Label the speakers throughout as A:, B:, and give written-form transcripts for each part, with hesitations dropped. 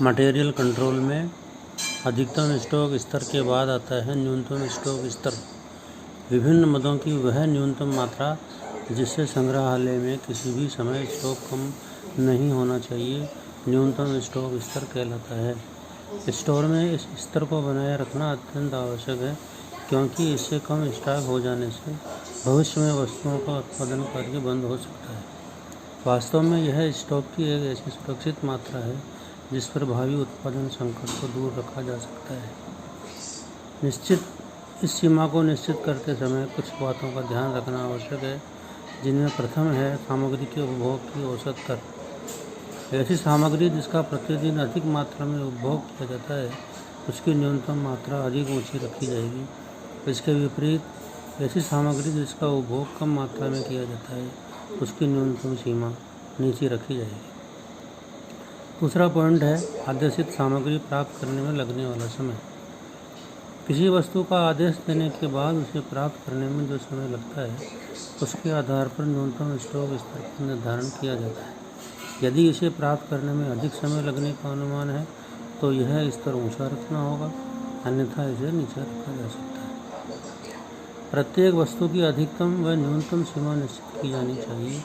A: Material control में अधिकतम stock स्तर के बाद आता है न्यूनतम स्टॉक स्तर। विभिन्न मदों की वह न्यूनतम मात्रा जिससे संग्रहालय में किसी भी समय स्टॉक कम नहीं होना चाहिए न्यूनतम स्टॉक स्तर कहलाता है। स्टोर में इस स्तर को बनाए रखना अत्यंत आवश्यक है, क्योंकि इससे कम स्टॉक हो जाने से भविष्य में वस्तुओं का उत्पादन कार्य बंद हो सकता है। वास्तव में यह स्टॉक की एक ऐसी सुरक्षित मात्रा है जिस पर भावी उत्पादन संकट को दूर रखा जा सकता है। इस सीमा को निश्चित करते समय कुछ बातों का ध्यान रखना आवश्यक है, जिनमें प्रथम है सामग्री के उपभोग की औसत दर। ऐसी सामग्री जिसका प्रतिदिन अधिक मात्रा में उपभोग किया जाता है, उसकी न्यूनतम मात्रा अधिक ऊंची रखी जाएगी। इसके विपरीत ऐसी सामग्री जिसका उपभोग कम मात्रा में किया जाता है, उसकी न्यूनतम सीमा नीचे रखी जाएगी। दूसरा पॉइंट है आदेशित सामग्री प्राप्त करने में लगने वाला समय। किसी वस्तु का आदेश देने के बाद उसे प्राप्त करने में जो समय लगता है, उसके आधार पर न्यूनतम स्टॉक स्तर का निर्धारण किया जाता है। यदि इसे प्राप्त करने में अधिक समय लगने का अनुमान है तो यह स्तर ऊंचा रखना होगा, अन्यथा इसे नीचे रखा जा सकता है। प्रत्येक वस्तु की अधिकतम व न्यूनतम सीमा निश्चित की जानी चाहिए।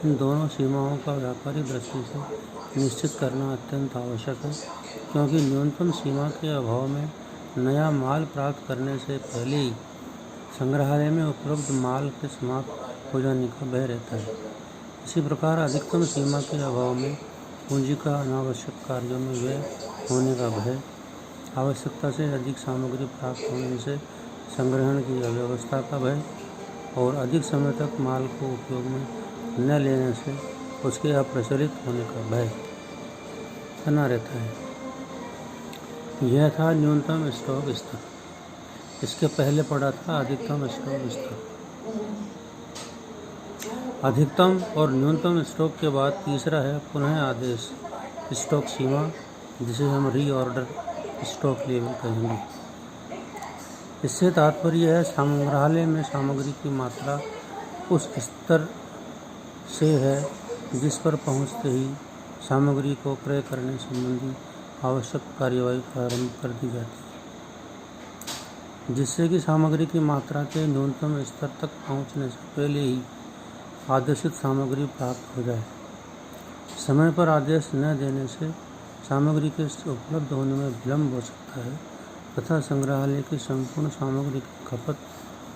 A: इन दोनों सीमाओं का व्यापारिक दृष्टि से निश्चित करना अत्यंत आवश्यक है, क्योंकि न्यूनतम सीमा के अभाव में नया माल प्राप्त करने से पहले ही संग्रहालय में उपलब्ध माल के समाप्त हो जाने का भय रहता है। इसी प्रकार अधिकतम सीमा के अभाव में पूंजी का अनावश्यक कार्यों में व्यय होने का भय, आवश्यकता से अधिक सामग्री प्राप्त होने से संग्रहण की अव्यवस्था का भय और अधिक समय तक माल को उपयोग में न लेने से उसके अप्रचलित होने का भय बना रहता है। यह था न्यूनतम स्टॉक स्तर। इसके पहले पड़ा था अधिकतम स्टॉक स्तर। अधिकतम और न्यूनतम स्टॉक के बाद तीसरा है पुनः आदेश स्टॉक सीमा, जिसे हम रीऑर्डर स्टॉक लेवल कहेंगे। इससे तात्पर्य है संग्रहालय में सामग्री की मात्रा उस स्तर से है जिस पर पहुंचते ही सामग्री को क्रय करने संबंधी आवश्यक कार्यवाही प्रारंभ कर दी जाती है, जिससे कि सामग्री की मात्रा के न्यूनतम स्तर तक पहुंचने से पहले ही आदेशित सामग्री प्राप्त हो जाए। समय पर आदेश न देने से सामग्री के उपलब्ध होने में विलम्ब हो सकता है तथा संग्रहालय की संपूर्ण सामग्री की खपत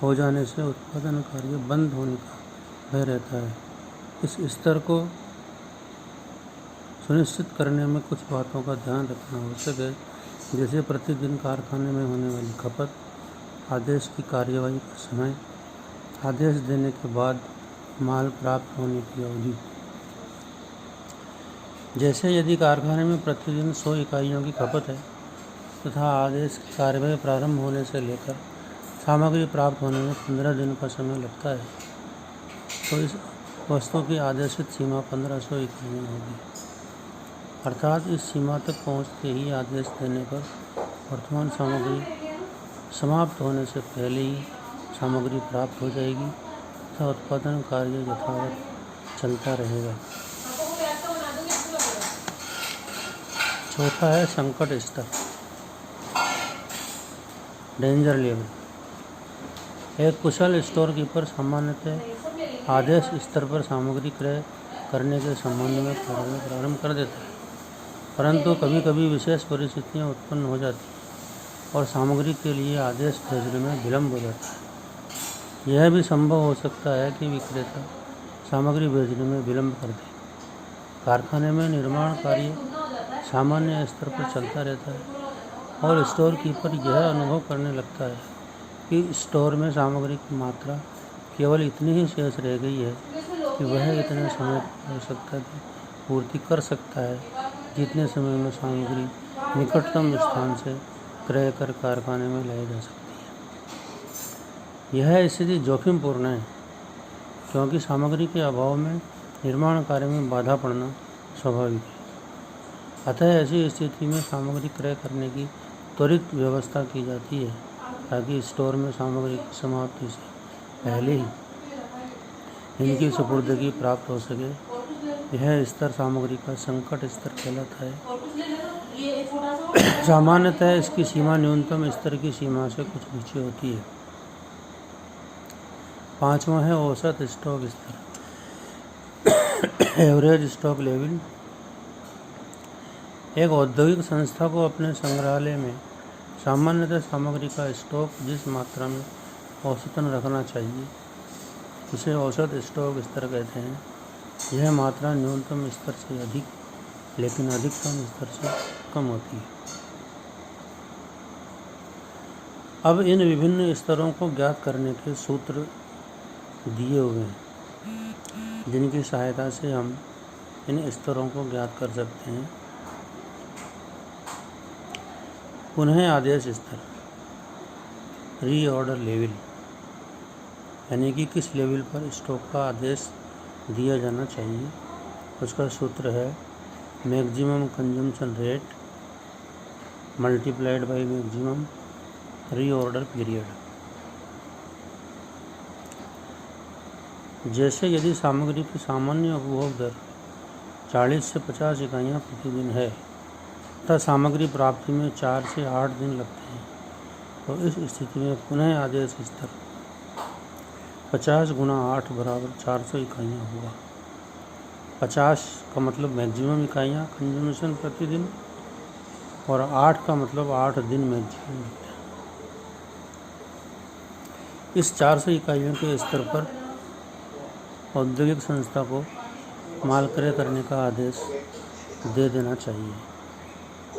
A: हो जाने से उत्पादन कार्य बंद होने का भय रहता है। इस स्तर को सुनिश्चित करने में कुछ बातों का ध्यान रखना आवश्यक है, जैसे प्रतिदिन कारखाने में होने वाली खपत, आदेश की कार्यवाही का समय, आदेश देने के बाद माल प्राप्त होने की अवधि। जैसे यदि कारखाने में प्रतिदिन 100 इकाइयों की खपत है तथा आदेश की कार्यवाही प्रारंभ होने से लेकर सामग्री प्राप्त होने में 15 दिन का समय लगता है, तो इस वस्तु की आदेशित सीमा 1500 इकाइयाँ होगी। अर्थात इस सीमा तक पहुँचते ही आदेश देने पर वर्तमान सामग्री समाप्त होने से पहले ही सामग्री प्राप्त हो जाएगी तथा उत्पादन कार्य यथावत चलता रहेगा। चौथा है संकट स्तर, डेंजर लेवल। एक कुशल स्टोर कीपर सामान्यतः आदेश स्तर पर सामग्री क्रय करने के संबंध में प्रारंभ कर देता है, परंतु कभी कभी विशेष परिस्थितियां उत्पन्न हो जाती हैं और सामग्री के लिए आदेश भेजने में विलम्ब हो जाता है। यह भी संभव हो सकता है कि विक्रेता सामग्री भेजने में विलम्ब कर दे। कारखाने में निर्माण कार्य सामान्य स्तर पर चलता रहता है और स्टोर कीपर यह अनुभव करने लगता है कि स्टोर में सामग्री की मात्रा केवल इतनी ही शेष रह गई है कि वह इतने समय की आवश्यकता की पूर्ति कर सकता है जितने समय में सामग्री निकटतम स्थान से क्रय कर कारखाने में लाई जा सकती है। यह स्थिति जोखिमपूर्ण है, क्योंकि सामग्री के अभाव में निर्माण कार्य में बाधा पड़ना स्वाभाविक है। अतः ऐसी स्थिति में सामग्री क्रय करने की त्वरित व्यवस्था की जाती है ताकि स्टोर में सामग्री की समाप्ति से पहले ही इनकी सुपुर्दगी प्राप्त हो सके। यह स्तर सामग्री का संकट स्तर कहलाता है। सामान्यतः इसकी सीमा न्यूनतम स्तर की सीमा से कुछ नीचे होती है। 5वां है औसत स्टॉक स्तर, एवरेज स्टॉक लेवल। एक औद्योगिक संस्था को अपने संग्रहालय में सामान्यतः सामग्री का स्टॉक जिस मात्रा में औसतन रखना चाहिए उसे औसत स्टॉक स्तर कहते हैं। यह मात्रा न्यूनतम स्तर से अधिक लेकिन अधिकतम स्तर से कम होती है। अब इन विभिन्न स्तरों को ज्ञात करने के सूत्र दिए हुए हैं, जिनकी सहायता से हम इन स्तरों को ज्ञात कर सकते हैं। पुनः आदेश स्तर, रीऑर्डर लेवल, यानी कि किस लेवल पर स्टॉक का आदेश दिया जाना चाहिए, उसका सूत्र है maximum consumption rate multiplied by maximum reorder period. जैसे यदि सामग्री की सामान्य उपभोग दर 40 से 50 इकाइयाँ प्रतिदिन है तथा सामग्री प्राप्ति में 4 से 8 दिन लगते हैं, तो इस स्थिति में पुनः आदेश स्तर 50 × 8 बराबर 400 इकाइयाँ होगा। 50 का मतलब मैक्सिमम इकाइयाँ कंजम्पशन प्रतिदिन और 8 का मतलब 8 दिन मैक्सिमम लगते हैं। इस 400 इकाइयों के स्तर पर औद्योगिक संस्था को माल क्रय करने का आदेश दे देना चाहिए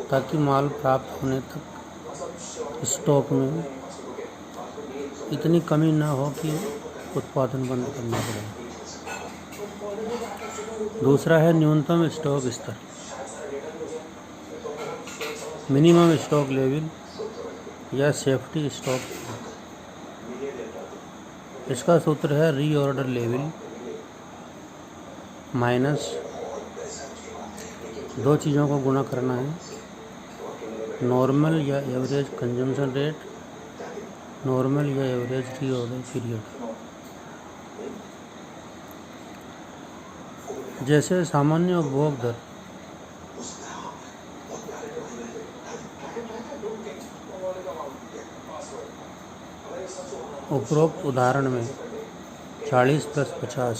A: ताकि माल प्राप्त होने तक स्टॉक में इतनी कमी न हो कि उत्पादन बंद करना पड़े। दूसरा है न्यूनतम स्टॉक स्तर, मिनिमम स्टॉक लेवल या सेफ्टी स्टॉक। इसका सूत्र है रीऑर्डर लेवल माइनस 2 चीज़ों को गुणा करना है, नॉर्मल या एवरेज कंजम्पशन रेट, नॉर्मल या एवरेज रीऑर्डर पीरियड। जैसे सामान्य उपभोग दर उपरोक्त उदाहरण में 40 + 50,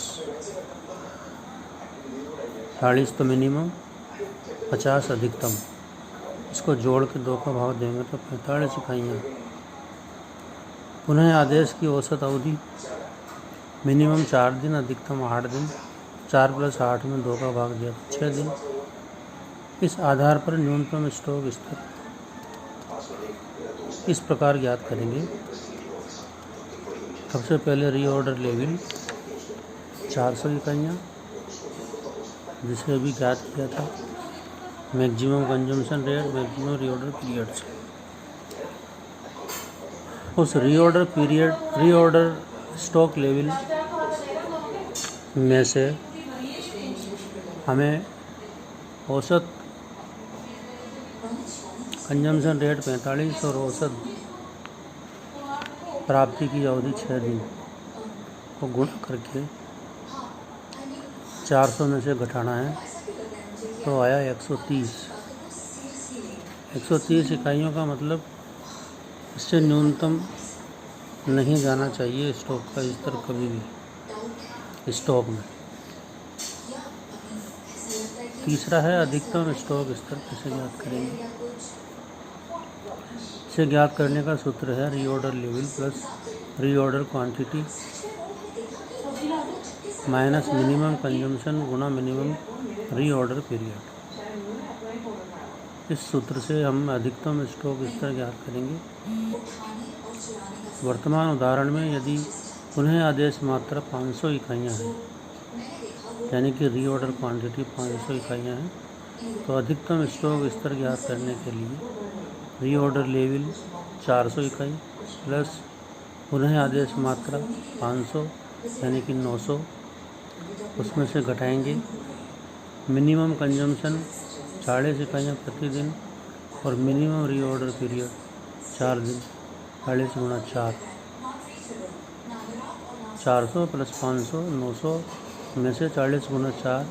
A: 40 तो मिनिमम, 50 अधिकतम, इसको जोड़ के 2 का भाग देंगे तो 45 इकाइयाँ। पुनः आदेश की औसत अवधि मिनिमम 4 दिन, अधिकतम 8 दिन, 4 + 8 में 2 का भाग दिया तो 6 दिन। इस आधार पर न्यूनतम स्टॉक स्तर इस प्रकार ज्ञात करेंगे। सबसे पहले रीऑर्डर लेवल 400 इकाइयाँ, जिसे अभी ज्ञात किया था maximum consumption rate maximum reorder period से। उस रीऑर्डर स्टॉक लेवल में से हमें औसत कंजम्पशन रेट 45 और औसत प्राप्ति की अवधि 6 दिन को गुणा करके 400 में से घटाना है तो आया 130 इकाइयों का मतलब इससे न्यूनतम नहीं जाना चाहिए स्टॉक का स्तर कभी भी स्टॉक में। तीसरा है अधिकतम स्टॉक स्तर कैसे ज्ञात करेंगे। इसे ज्ञात करने का सूत्र है reorder level plus reorder quantity minus minimum consumption गुणा मिनिमम रीऑर्डर पीरियड। इस सूत्र से हम अधिकतम स्टॉक स्तर ज्ञात करेंगे। वर्तमान उदाहरण में यदि पुनः आदेश मात्रा 500 इकाइयाँ हैं, यानी कि रीऑर्डर क्वांटिटी 500 इकाइयाँ हैं, तो अधिकतम स्टॉक स्तर ज्ञात करने के लिए रीऑर्डर लेवल 400 इकाई प्लस पुनः आदेश मात्रा 500 यानी कि 900, उसमें से घटाएंगे मिनिमम कंजम्पशन 40 इकाइयाँ प्रतिदिन और मिनिमम रीऑर्डर पीरियड 4 दिन। 40 × 4 400 + 500 900 में से 40 × 4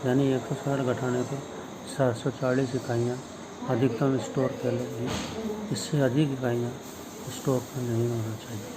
A: यानी 160 घटाने पर 740 इकाइयाँ अधिकतम स्टॉक कह लीजिए, इससे अधिक इकाइयाँ स्टॉक में नहीं होना चाहिए।